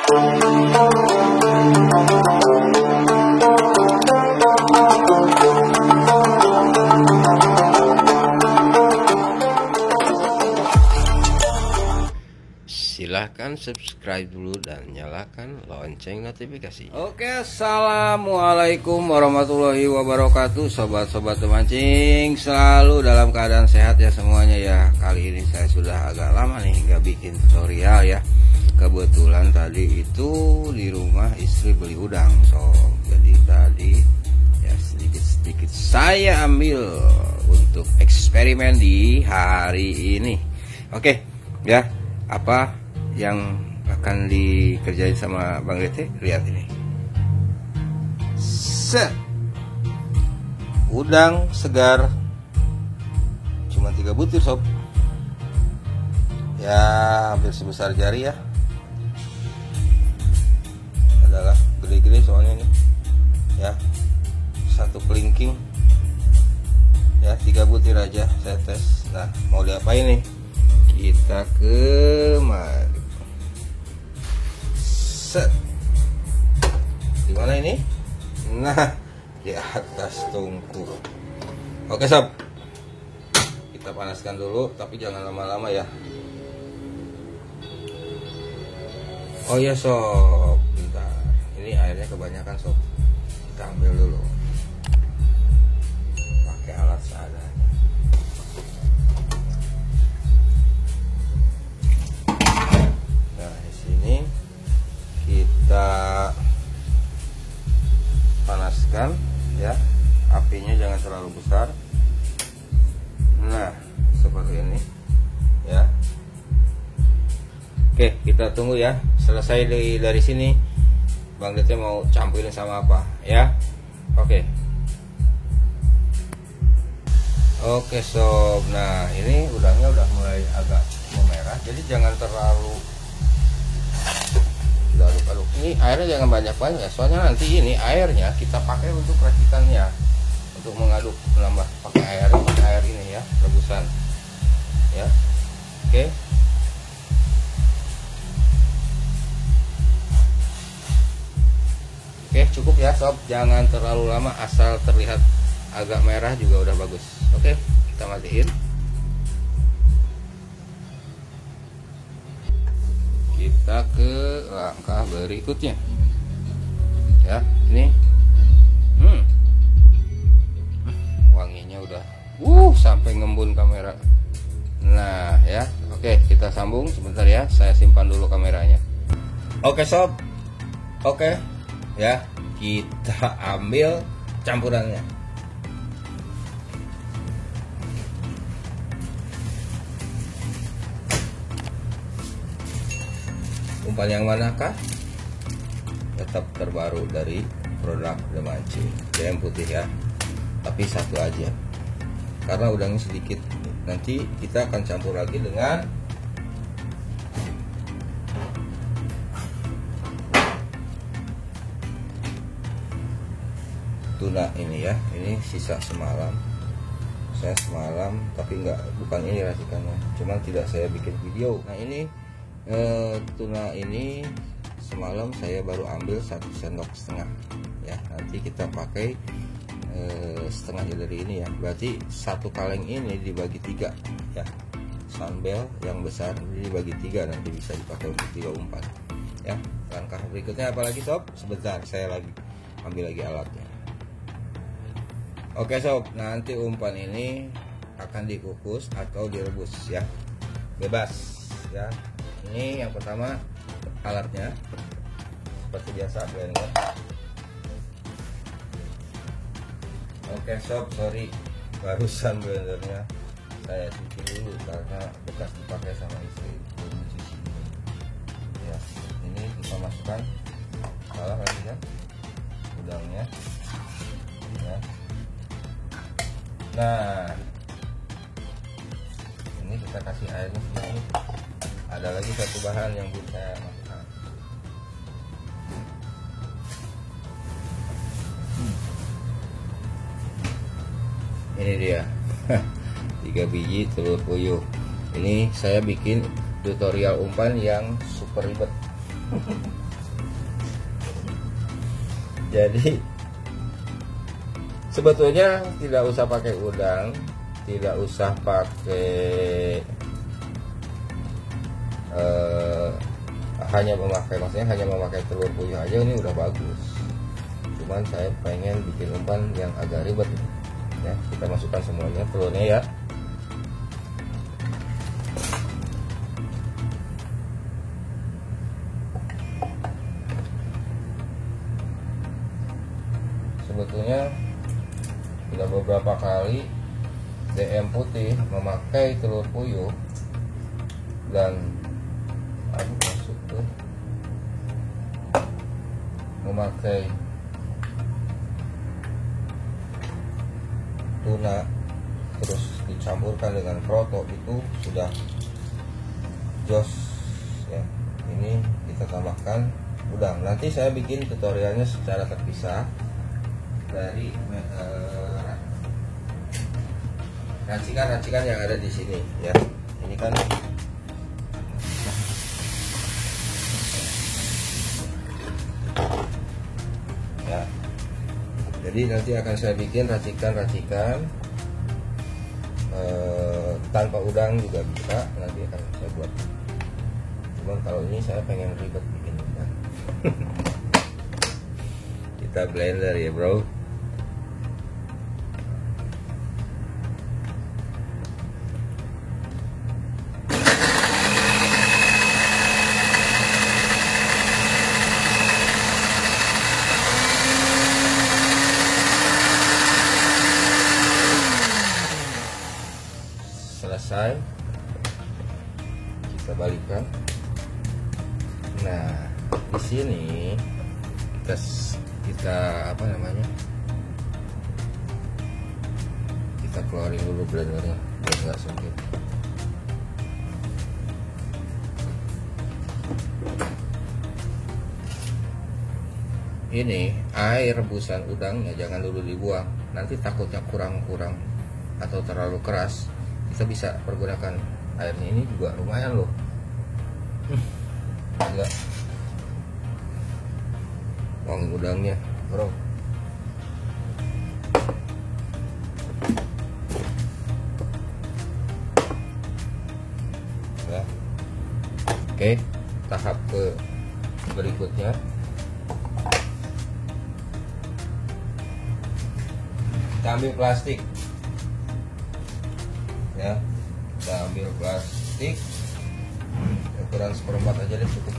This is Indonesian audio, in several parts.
Silahkan subscribe dulu dan nyalakan lonceng notifikasi. Oke, assalamualaikum warahmatullahi wabarakatuh. Sobat-sobat pemancing, selalu dalam keadaan sehat ya semuanya ya. Kali ini saya sudah agak lama nih nggak bikin tutorial ya. Kebetulan tadi itu di rumah istri beli udang, jadi tadi ya sedikit-sedikit saya ambil untuk eksperimen di hari ini. Oke ya, apa yang akan dikerjain sama Bang Dete? Lihat ini. Set. Udang segar cuma 3 butir sob. Ya hampir sebesar jari ya. Adalah gede-gede soalnya ini. Ya. Satu kelingking. Ya 3 butir aja saya tes. Nah mau diapain nih? Kita kemari. Set. Di mana ini? Nah, di atas tungku. Oke sob, kita panaskan dulu, tapi jangan lama-lama ya. Oh ya sob, bentar. Ini airnya kebanyakan sob. Kita ambil dulu. Pakai alat seadanya. Nah di sini kita panaskan ya, apinya jangan terlalu besar. Nah seperti ini ya. Oke, kita tunggu ya. Selesai dari sini Bang Dete mau campurin sama apa ya. Oke sob, nah ini udangnya udah mulai agak memerah, jadi jangan terlalu aduk-aduk. Ini airnya jangan banyak-banyak ya, soalnya nanti ini airnya kita pakai untuk racikannya, untuk mengaduk, menambah pakai air ini ya, rebusan ya. Oke, cukup ya sob, jangan terlalu lama, asal terlihat agak merah juga udah bagus. Oke, kita matiin. Kita ke langkah berikutnya ya. Ini wanginya udah sampai ngembun kamera. Nah ya, oke kita sambung sebentar ya, saya simpan dulu kameranya. Oke sob, oke ya, kita ambil campurannya. Umpan yang manakah? Tetap terbaru dari produk The Mancing, JM putih ya, tapi satu aja karena udangnya sedikit. Nanti kita akan campur lagi dengan tuna ini ya. Ini sisa semalam, saya semalam, tapi bukan ini racikannya, cuman tidak saya bikin video. Nah ini tuna ini semalam saya baru ambil 1,5 sendok ya. Nanti kita pakai setengahnya dari ini ya, berarti satu kaleng ini dibagi 3 ya. Sunbel yang besar dibagi 3, nanti bisa dipakai untuk 3 umpan ya. Langkah berikutnya apalagi sob? Sebentar, saya ambil lagi alatnya. Oke sob, nanti umpan ini akan dikukus atau direbus ya, bebas ya. Ini yang pertama alatnya seperti biasa, blender. Oke sob, sorry barusan blendernya saya cuci dulu karena bekas dipakai sama istri, belum cuci dulu ya. Ini kita masukkan, salah lagi kan, udangnya ya. Nah ini kita kasih airnya sedikit. Ada lagi satu bahan yang belum saya masukkan. Ini dia 3 biji telur puyuh. Ini saya bikin tutorial umpan yang super ribet. Jadi sebetulnya tidak usah pakai udang, tidak usah pakai hanya memakai telur puyuh aja ini udah bagus. Cuman saya pengen bikin umpan yang agak ribet ya. Kita masukkan semuanya telurnya ya. Sebetulnya sudah beberapa kali DM Putih memakai telur puyuh dan masuk tuh memakai tuna terus dicampurkan dengan kroto, itu sudah jos ya. Ini kita tambahkan udang. Nanti saya bikin tutorialnya secara terpisah dari racikan-racikan yang ada di sini ya. Ini kan ya. Jadi nanti akan saya bikin racikan-racikan tanpa udang juga bisa, nanti akan saya buat. Cuman kalau ini saya pengen ribet bikin udang. Kita blender ya bro. Selesai, kita balikan. Nah di sini kita apa namanya, kita keluarin dulu blendernya biar nggak sempit. Ini air rebusan udangnya jangan dulu dibuang, nanti takutnya kurang atau terlalu keras. Kita bisa pergunakan airnya, ini juga lumayan loh. Agak wangi udangnya bro. Ya. Oke, tahap ke berikutnya kita ambil plastik ya. Kita ambil plastik ukuran 1/4 aja deh cukup.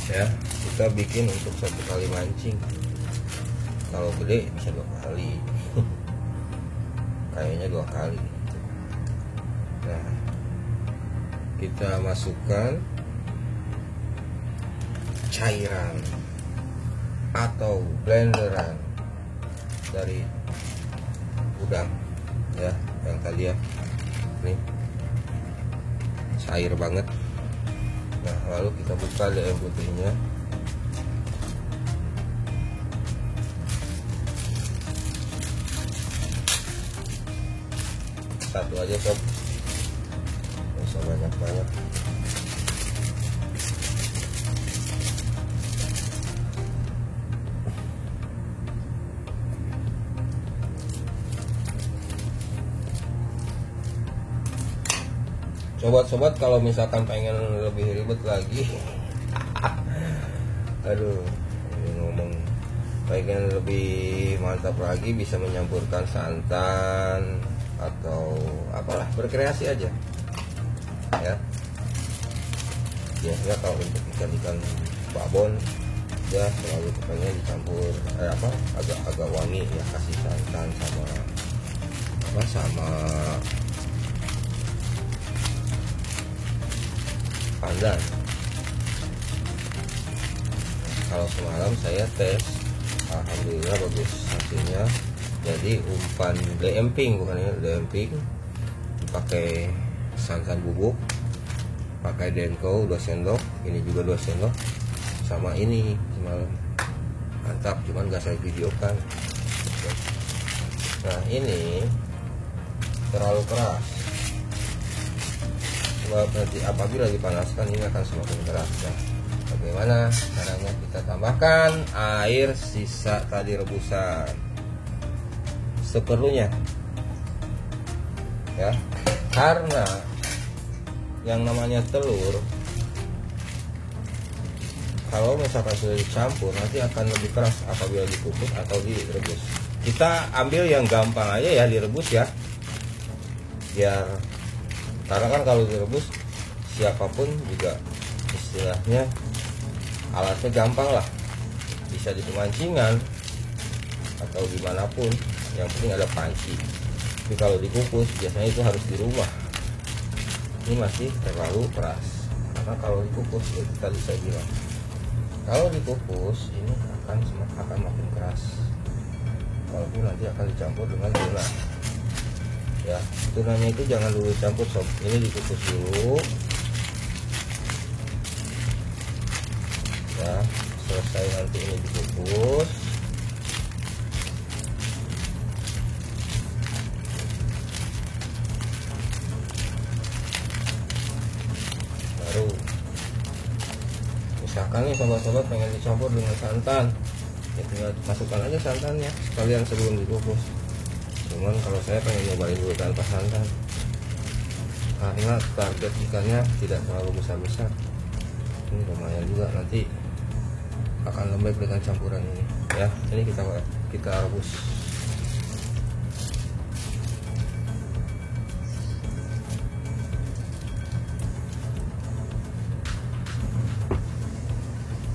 Ya, kita bikin untuk 1 kali mancing. Kalau gede bisa 2 kali. Kayaknya 2 kali. Nah, kita masukkan cairan atau blenderan dari udang ya, yang tadi ya. Nih cair banget. Nah lalu kita buka DM putihnya. Satu aja sob, nggak usah banyak-banyak. Sobat-sobat kalau misalkan pengen lebih ribet lagi aduh ini ngomong, pengen lebih mantap lagi bisa menyampurkan santan atau apalah, berkreasi aja ya. Biasanya kalau untuk ikan-ikan babon ya selalu pengen dicampur agak wangi ya, kasih santan sama pandan. Kalau semalam saya tes, alhamdulillah bagus hasilnya. Jadi umpan glamping, bukan ya, glamping pakai santan bubuk, pakai denko 2 sendok, ini juga 2 sendok, sama ini semalam mantap, cuman nggak saya videokan. Nah ini terlalu keras, sebab nanti apabila dipanaskan ini akan semakin keras. Nah, bagaimana caranya? Kita tambahkan air sisa tadi rebusan seperlunya ya, karena yang namanya telur kalau misalkan sudah dicampur nanti akan lebih keras apabila dikukus atau direbus. Kita ambil yang gampang aja ya, direbus ya, biar karena kan kalau direbus siapapun juga istilahnya alatnya gampang lah, bisa di pemancingan atau dimanapun, yang penting ada panci. Tapi kalau dikukus biasanya itu harus di rumah. Ini masih terlalu keras, karena kalau dikukus ya kita bisa bilang kalau dikukus ini akan makin keras, walaupun nanti akan dicampur dengan tuna ya. Tunanya itu jangan dulu campur sob, ini dikukus dulu ya. Selesai nanti ini dikukus, baru misalkan nih sobat-sobat pengen dicampur dengan santan ya, tinggal masukkan aja santannya sekalian sebelum dikukus. Cuman kalau saya pengen nyobain dulu tanpa santan karena target ikannya tidak terlalu besar-besar. Ini lumayan juga, nanti akan lembek dengan campuran ini ya. Ini kita rebus.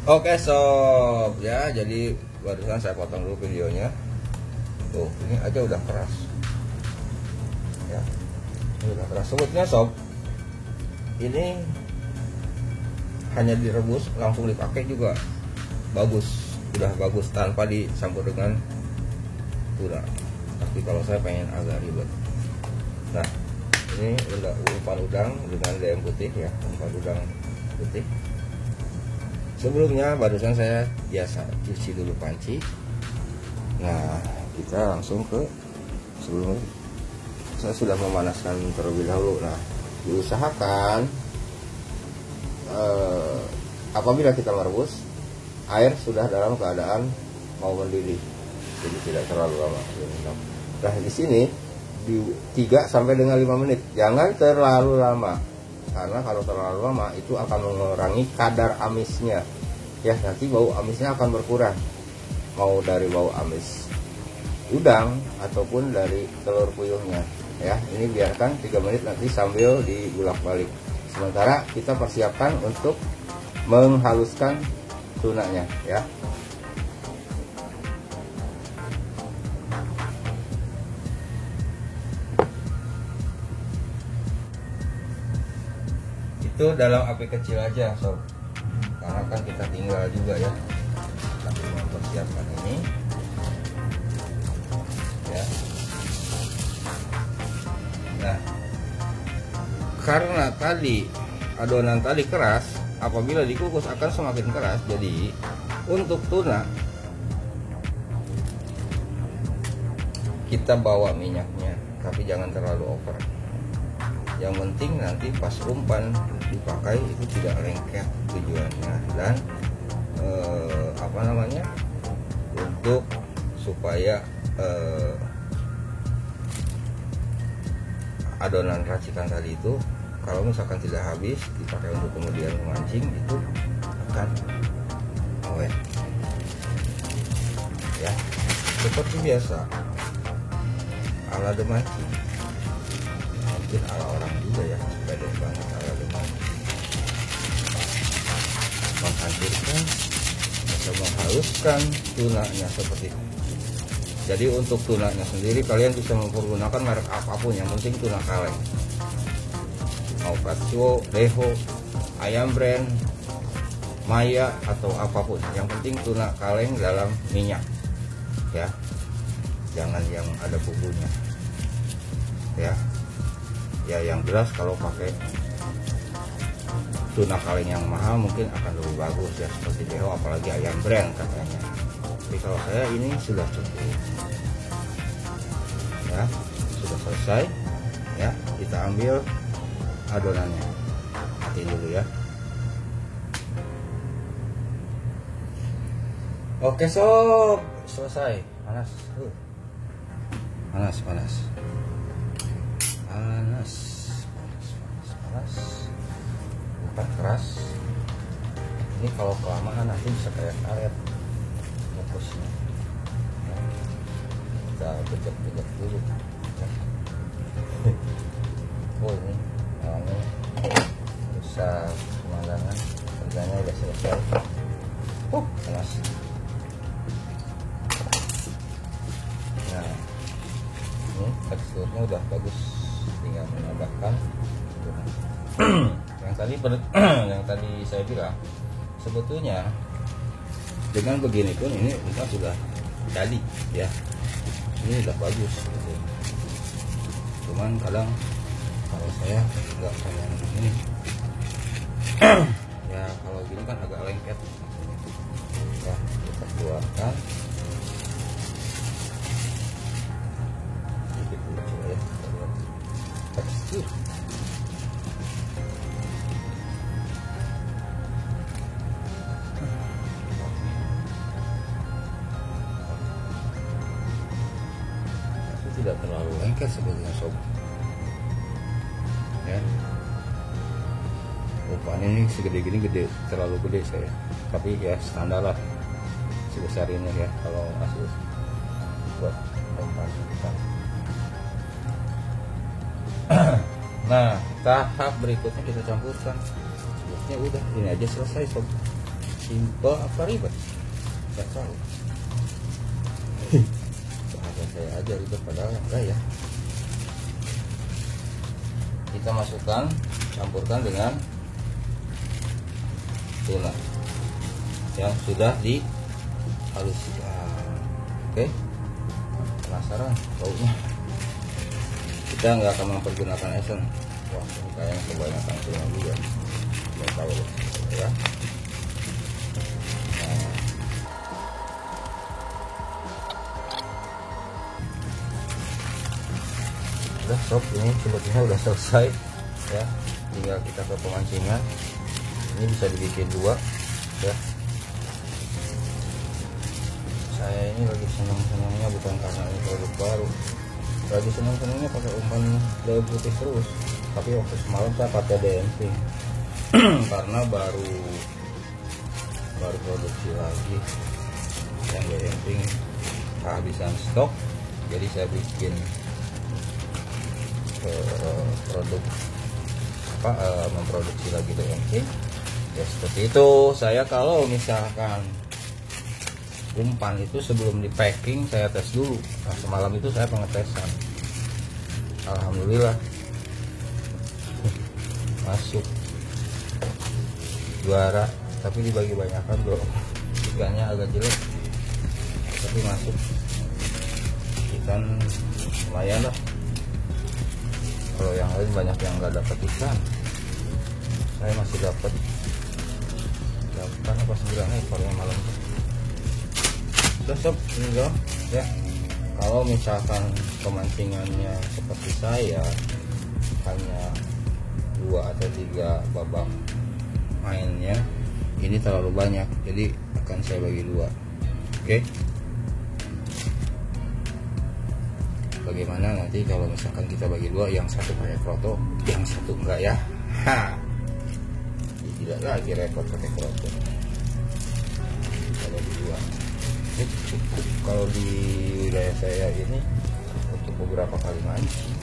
Oke sob ya, jadi barusan saya potong dulu videonya. Tuh, ini aja udah keras ya, ini udah keras. Sebetulnya sob, ini hanya direbus langsung dipakai juga bagus, udah bagus tanpa dicampur dengan tuna. Tapi kalau saya pengen agak ribet, nah ini udah umpan udang dengan lem putih ya, umpan udang putih. Sebelumnya barusan saya biasa cuci dulu panci. Nah, kita langsung ke sebelumnya saya sudah memanaskan terlebih dahulu. Nah, diusahakan apabila kita merebus, air sudah dalam keadaan mau mendidih, jadi tidak terlalu lama. Nah, di sini di 3 sampai dengan 5 menit, jangan terlalu lama, karena kalau terlalu lama itu akan mengurangi kadar amisnya ya. Nanti bau amisnya akan berkurang, mau dari bau amis udang ataupun dari telur puyuhnya ya. Ini biarkan 3 menit nanti sambil digulak balik, sementara kita persiapkan untuk menghaluskan tunanya ya. Itu dalam api kecil aja sob, karena kan kita tinggal juga ya, tapi mempersiapkan ini ya. Nah, karena tadi adonan tadi keras, apabila dikukus akan semakin keras. Jadi untuk tuna kita bawa minyaknya, tapi jangan terlalu over. Yang penting nanti pas umpan dipakai itu tidak lengket tujuannya, dan untuk supaya adonan racikan tadi itu kalau misalkan tidak habis dipakai untuk kemudian memancing, itu akan awet ya. Seperti biasa ala demancing, mungkin ala orang juga ya, beda banget ala demancing, menghancurkan atau menghaluskan tunanya seperti itu. Jadi untuk tunanya sendiri kalian bisa mempergunakan merek apapun, yang penting tuna kaleng, mau Katsuo, Reho, Ayam Brand, Maya atau apapun, yang penting tuna kaleng dalam minyak ya, jangan yang ada bumbunya ya. Ya yang jelas kalau pakai tuna kaleng yang mahal mungkin akan lebih bagus ya, seperti Reho apalagi Ayam Brand katanya. Tapi kalau saya ini sudah cukup ya, sudah selesai ya. Kita ambil adonannya. matiin dulu ya. Oke sob, selesai. Panas. Panas, panas. Panas. Panas, panas, panas. Bukan keras. Ini kalau kelamaan nanti bisa kayak karet. Fokusnya. Kita bejek-bejek dulu. Oh ini awalnya rusak pemandangan, kerjanya udah selesai. Panas. Nah ini teksturnya udah bagus, tinggal menambahkan yang tadi saya bilang. Sebetulnya dengan begini pun ini umpan sudah jadi ya, ini udah bagus gitu. Cuman kadang kalau saya nggak pengen ini ya, kalau gini kan agak lengket ya. Kita keluarkan sedikit dulu coba ya, kita lihat tekstur. Tidak terlalu lengket sebetulnya sob ya. Umpan ini segede gini, terlalu gede saya, tapi ya standar lah sebesar ini ya kalau asli buat umpan ikan. Nah tahap berikutnya kita campurkan. Sebetulnya udah ini aja selesai sob, simple apa ribet, nggak tahu. Saya aja ribet padahal enggak ya. Kita masukkan, campurkan dengan tuna yang sudah dihaluskan. Oke, penasaran baunya? Kita nggak akan mempergunakan esen. Wah, ini kayaknya kebanyakan tuna juga, nggak tahu ya. Udah sob, ini sebetulnya udah selesai ya, tinggal kita ke pemancingan. Ini bisa dibikin 2 ya. Saya ini lagi senang-senangnya bukan karena ini produk baru, lagi senang-senangnya pakai umpan daun putih terus. Tapi waktu semalam saya pakai DMP karena baru produksi lagi yang DMP kehabisan stok, jadi saya bikin produk memproduksi lagi DMP ya. Seperti itu. Saya kalau misalkan umpan itu sebelum di packing saya tes dulu. Nah, semalam itu saya pengetesan, alhamdulillah masuk juara, tapi dibagi banyakan bro, ikannya agak jelek tapi masuk. Ikan lumayan lah. Kalau yang lain banyak yang nggak dapat ikan, saya masih dapat 8 apa 9 ekor yang malam. Udah sob, ini dong ya. Kalau misalkan pemancingannya seperti saya hanya 2 atau 3 babak mainnya, ini terlalu banyak, jadi akan saya bagi 2. Oke. Bagaimana nanti kalau misalkan kita bagi 2, yang satu pakai kroto, yang satu enggak ya? Tidak lagi repot pakai kroto. Kita bagi 2. Ini cukup kalau di wilayah saya ini untuk beberapa kali mancing.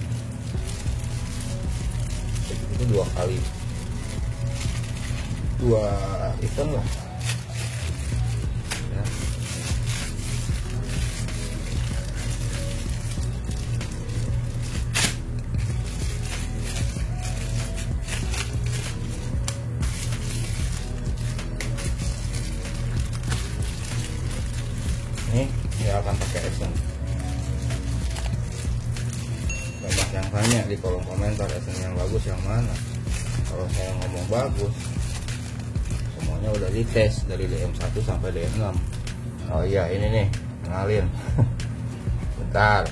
Itu 2 kali 2 event lah ya. Ini dia akan pakai esen. Banyak yang tanya di kolom komentar esen yang bagus yang mana. Kalau saya ngomong bagus, semuanya udah dites dari DM1 sampai DM6. Oh iya, ini nih, kenalin. Bentar.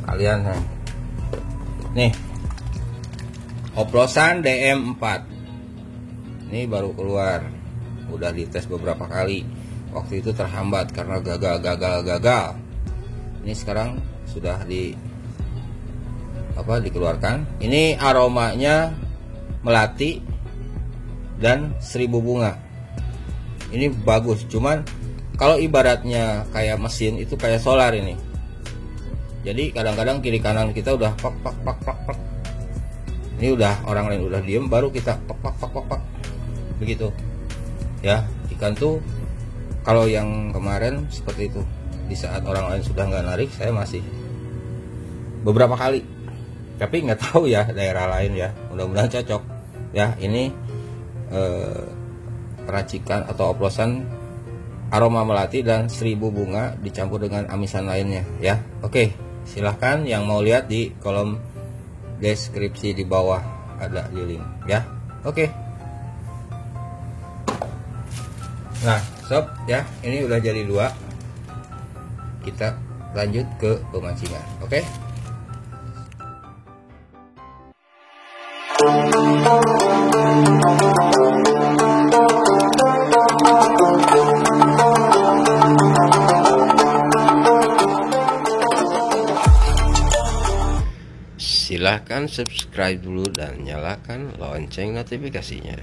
Sekalian nih. oplosan DM4. Ini baru keluar, udah dites beberapa kali. Waktu itu terhambat karena gagal. Ini sekarang sudah dikeluarkan. Ini aromanya melati dan 1000 bunga. Ini bagus, cuman kalau ibaratnya kayak mesin itu kayak solar ini. Jadi kadang-kadang kiri kanan kita udah pak. Ini udah orang lain udah diem, baru kita pak. Begitu. Ya, ikan tuh kalau yang kemarin seperti itu. Di saat orang lain sudah nggak narik, saya masih beberapa kali. Tapi nggak tahu ya daerah lain ya. Mudah-mudahan cocok. Ya, ini racikan atau oplosan aroma melati dan 1000 bunga dicampur dengan amisan lainnya ya. Oke, silahkan yang mau lihat di kolom deskripsi di bawah ada di link ya. Oke. Nah sob ya, ini udah jadi 2. Kita lanjut ke pemancingan. Oke. Silahkan subscribe dulu dan nyalakan lonceng notifikasinya.